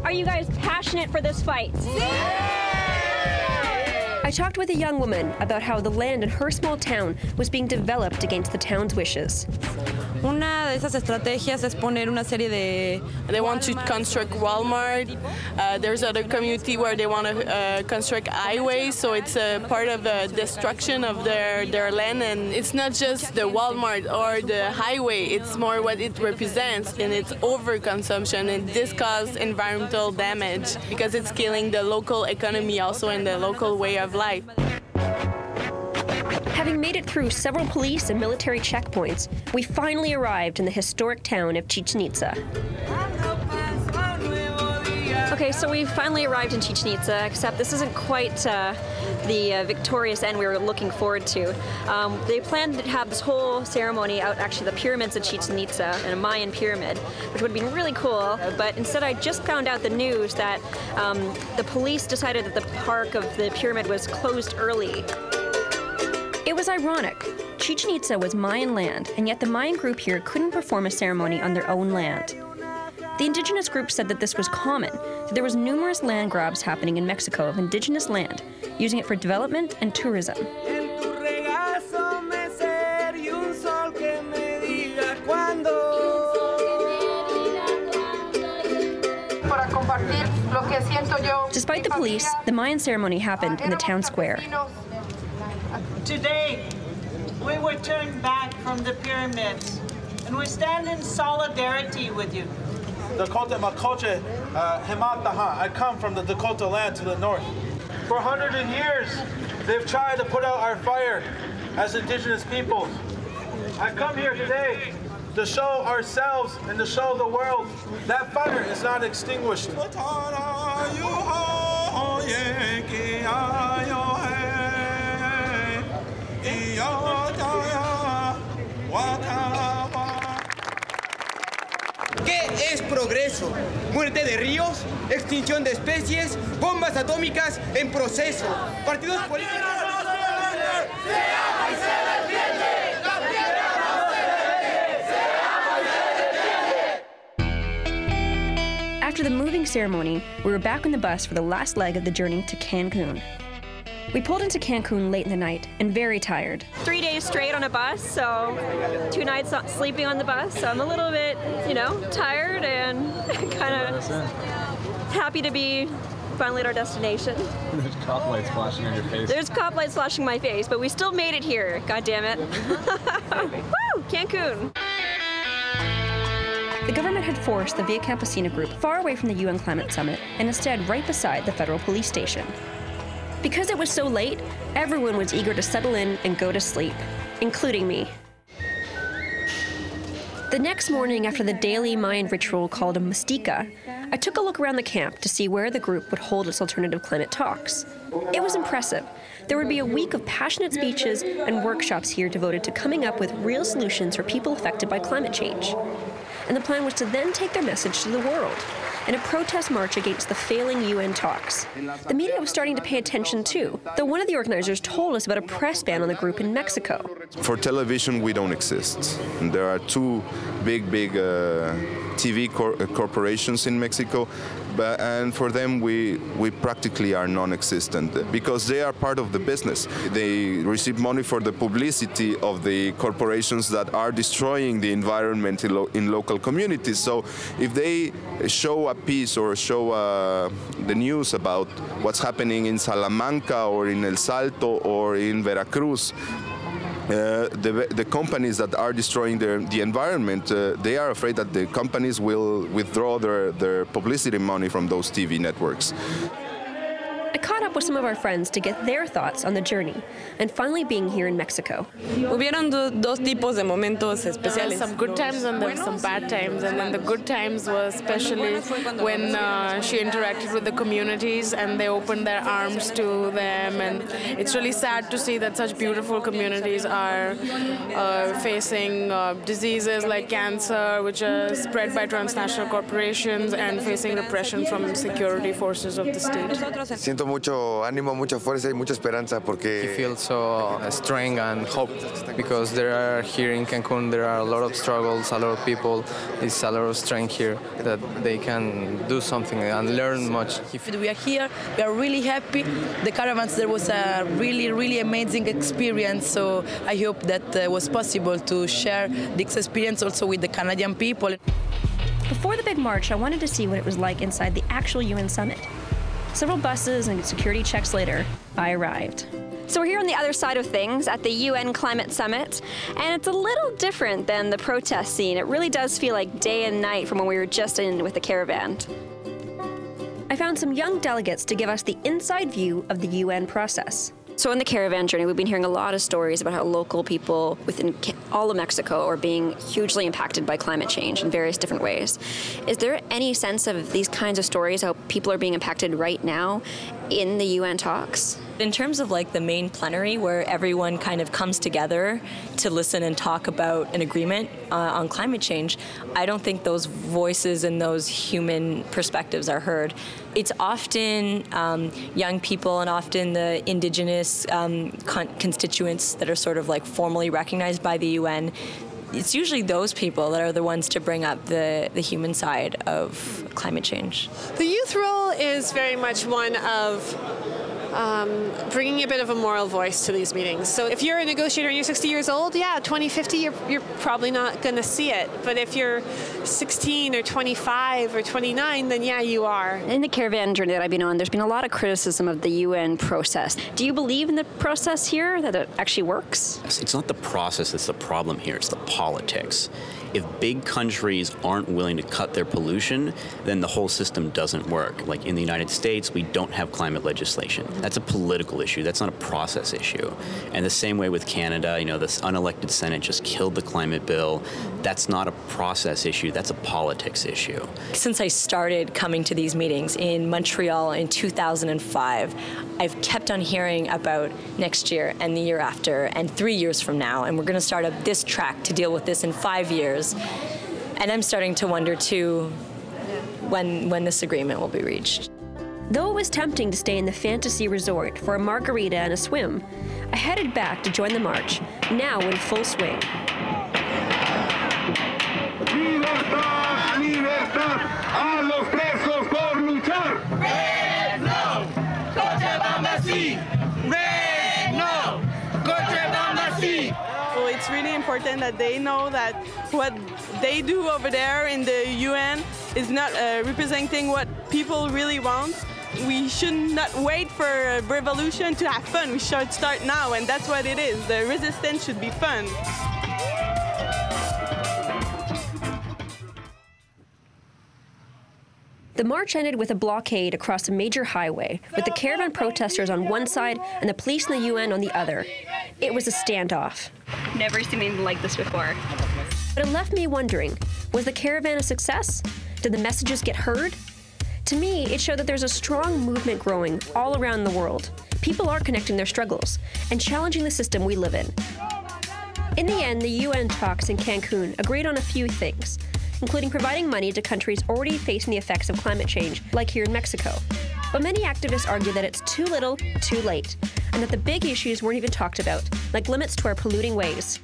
Are you guys passionate for this fight? I talked with a young woman about how the land in her small town was being developed against the town's wishes. Una de esas estrategias es poner una serie de... They want to construct Walmart. There's other community where they want to construct highways, so it's a part of the destruction of their land. And it's not just the Walmart or the highway, it's more what it represents, and it's overconsumption, and this causes environmental damage because it's killing the local economy also and the local way of life. Having made it through several police and military checkpoints, we finally arrived in the historic town of Chichen Itza. Okay, so we finally arrived in Chichen Itza, except this isn't quite the victorious end we were looking forward to. They planned to have this whole ceremony out actually the pyramids of Chichen Itza and a Mayan pyramid, which would have been really cool, but instead I just found out the news that the police decided that the park of the pyramid was closed early. It was ironic. Chichen Itza was Mayan land, and yet the Mayan group here couldn't perform a ceremony on their own land. The indigenous group said that this was common, that there was numerous land grabs happening in Mexico of indigenous land, using it for development and tourism. Despite the police, the Mayan ceremony happened in the town square. Today, we were turned back from the pyramids, and we stand in solidarity with you. Dakota Makoche Hemataha. I come from the Dakota land to the north. For hundreds of years, they've tried to put out our fire as indigenous peoples. I come here today to show ourselves and to show the world that fire is not extinguished. ¿Qué es progreso? Muerte de ríos, extinción de especies, bombas atómicas en proceso, partidos políticos... After the moving ceremony, we were back on the bus for the last leg of the journey to Cancun. We pulled into Cancun late in the night and very tired. 3 days straight on a bus, so 2 nights sleeping on the bus. So I'm a little bit, tired and kind of happy to be finally at our destination. There's cop lights flashing in your face. There's cop lights flashing in my face, but we still made it here. God damn it. Woo! Cancun. The government had forced the Via Campesina group far away from the UN Climate Summit and instead right beside the federal police station. Because it was so late, everyone was eager to settle in and go to sleep, including me. The next morning, after the daily Mayan ritual called a Mastika, I took a look around the camp to see where the group would hold its alternative climate talks. It was impressive. There would be a week of passionate speeches and workshops here devoted to coming up with real solutions for people affected by climate change. And the plan was to then take their message to the world in a protest march against the failing UN talks. The media was starting to pay attention too, though one of the organizers told us about a press ban on the group in Mexico. For television, we don't exist. And there are 2 big TV corporations in Mexico, and for them we practically are non-existent because they are part of the business. They receive money for the publicity of the corporations that are destroying the environment in local communities. So if they show a piece or show the news about what's happening in Salamanca or in El Salto or in Veracruz, the companies that are destroying the environment, they are afraid that the companies will withdraw their publicity money from those TV networks. I caught up with some of our friends to get their thoughts on the journey and finally being here in Mexico. Hubieron dos tipos de momentos especiales. Some good times and there were some bad times, and then the good times were especially when she interacted with the communities and they opened their arms to them, and it's really sad to see that such beautiful communities are facing diseases like cancer, which are spread by transnational corporations, and facing repression from security forces of the state. Siento mucho mucho ánimo, mucha fuerza y mucha esperanza porque He feels so strength and hope because there are here in Cancun, there are a lot of struggles, a lot of people. There's a lot of strength here that they can do something and learn much. We are here, we are really happy. The caravans, there was a really amazing experience, so I hope that was possible to share this experience also with the Canadian people. Before the big march, I wanted to see what it was like inside the actual UN summit. Several buses and security checks later, I arrived. So we're here on the other side of things at the UN Climate Summit, and it's a little different than the protest scene. It really does feel like day and night from when we were just in with the caravan. I found some young delegates to give us the inside view of the UN process. So on the caravan journey, we've been hearing a lot of stories about how local people within all of Mexico are being hugely impacted by climate change in various different ways. Is there any sense of these kinds of stories, how people are being impacted right now in the UN talks? In terms of like the main plenary where everyone kind of comes together to listen and talk about an agreement on climate change, I don't think those voices and those human perspectives are heard. It's often young people and often the indigenous constituents that are sort of like formally recognized by the UN. It's usually those people that are the ones to bring up the human side of climate change. The youth role is very much one of bringing a bit of a moral voice to these meetings. So if you're a negotiator and you're 60 years old, yeah, 2050, you're probably not going to see it. But if you're 16 or 25 or 29, then yeah, you are. In the caravan journey that I've been on, there's been a lot of criticism of the UN process. Do you believe in the process here, that it actually works? It's not the process that's the problem here, it's the politics. If big countries aren't willing to cut their pollution, then the whole system doesn't work. Like in the United States, we don't have climate legislation. That's a political issue. That's not a process issue. And the same way with Canada, you know, this unelected Senate just killed the climate bill. That's not a process issue. That's a politics issue. Since I started coming to these meetings in Montreal in 2005, I've kept on hearing about next year and the year after and 3 years from now. And we're going to start up this track to deal with this in 5 years. And I'm starting to wonder, too, when this agreement will be reached. Though it was tempting to stay in the fantasy resort for a margarita and a swim, I headed back to join the march, now in full swing. Libertad, libertad, a los presos por luchar. Red no, Cochabamba sí. Red no, Cochabamba sí. So it's really important that they know that what they do over there in the UN is not representing what people really want. We should not wait for a revolution to have fun. We should start now, and that's what it is. The resistance should be fun. The march ended with a blockade across a major highway, with the caravan protesters on one side and the police and the UN on the other. It was a standoff. Never seen anything like this before. But it left me wondering, was the caravan a success? Did the messages get heard? To me, it showed that there's a strong movement growing all around the world. People are connecting their struggles and challenging the system we live in. In the end, the UN talks in Cancun agreed on a few things, including providing money to countries already facing the effects of climate change, like here in Mexico. But many activists argue that it's too little, too late, and that the big issues weren't even talked about, like limits to our polluting ways.